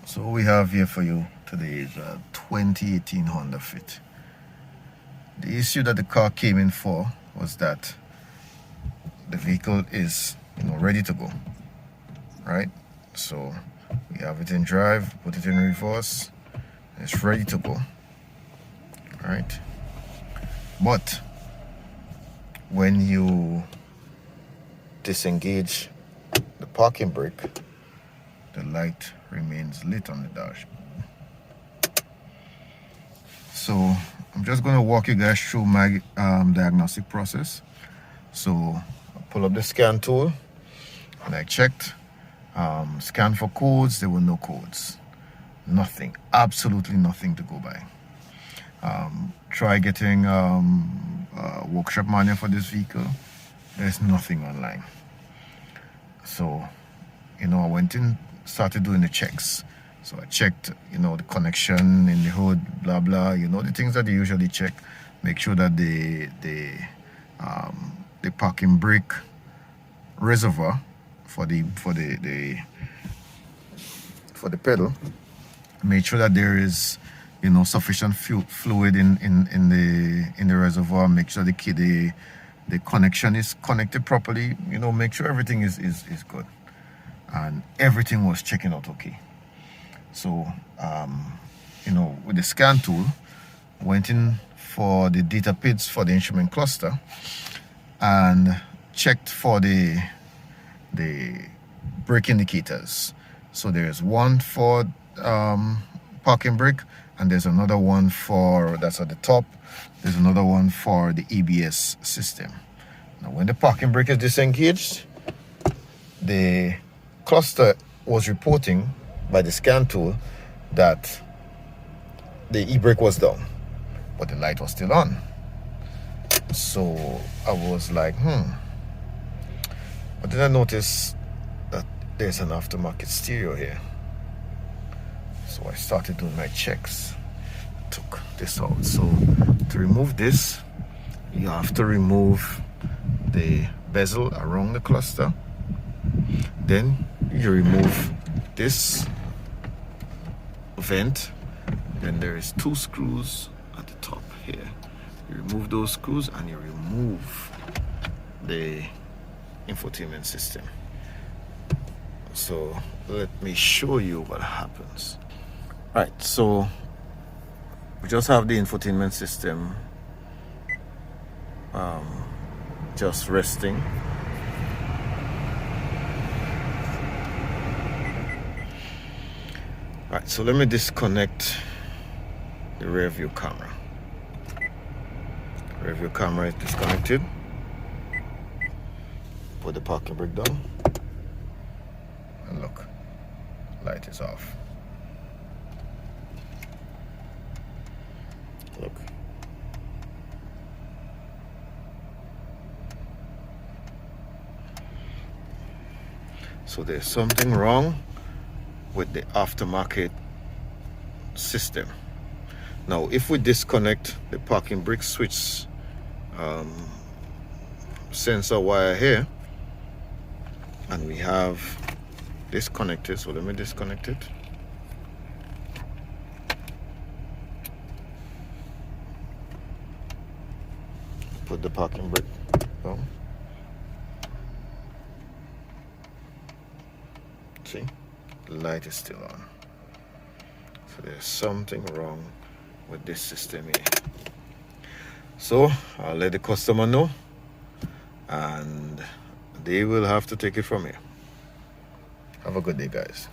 So what we have here for you today is a 2018 Honda Fit. The issue that the car came in for was that the vehicle is ready to go, right? So we have it in drive, put it in reverse, it's ready to go, right? But when you disengage the parking brake, the light remains lit on the dashboard. So I'm just going to walk you guys through my diagnostic process. So I pull up the scan tool and I checked, scan for codes. There were no codes, nothing, absolutely nothing to go by. Try getting a workshop manual for this vehicle. There's nothing online. So I went in, started doing the checks. So I checked, the connection in the hood, blah blah, the things that you usually check. Make sure that the parking brake reservoir for the pedal, make sure that there is sufficient fluid in the reservoir. Make sure the connection is connected properly. Make sure everything is good, and everything was checking out okay. So with the scan tool, went in for the data pits for the instrument cluster and checked for the brake indicators. So there's one for parking brake, and there's another one that's at the top. There's another one for the ABS system. Now when the parking brake is disengaged, the cluster was reporting by the scan tool that the e-brake was down, but the light was still on. So I was like, But then I noticed that there's an aftermarket stereo here. So I started doing my checks. Took this out. So to remove this, you have to remove the bezel around the cluster. Then you remove this vent. Then there is 2 screws at the top here. You remove those screws and you remove the infotainment system. So let me show you what happens. Right, so we just have the infotainment system just resting. Right, so let me disconnect the rear view camera. Rear view camera is disconnected. Put the parking brake down. And look, light is off. Look. So there's something wrong with the aftermarket system. Now if we disconnect the parking brake switch sensor wire here, and we have this connected, so let me disconnect it. Put the parking brake down. See, the light is still on. So there's something wrong with this system here. So I'll let the customer know, and they will have to take it from here. Have a good day, guys.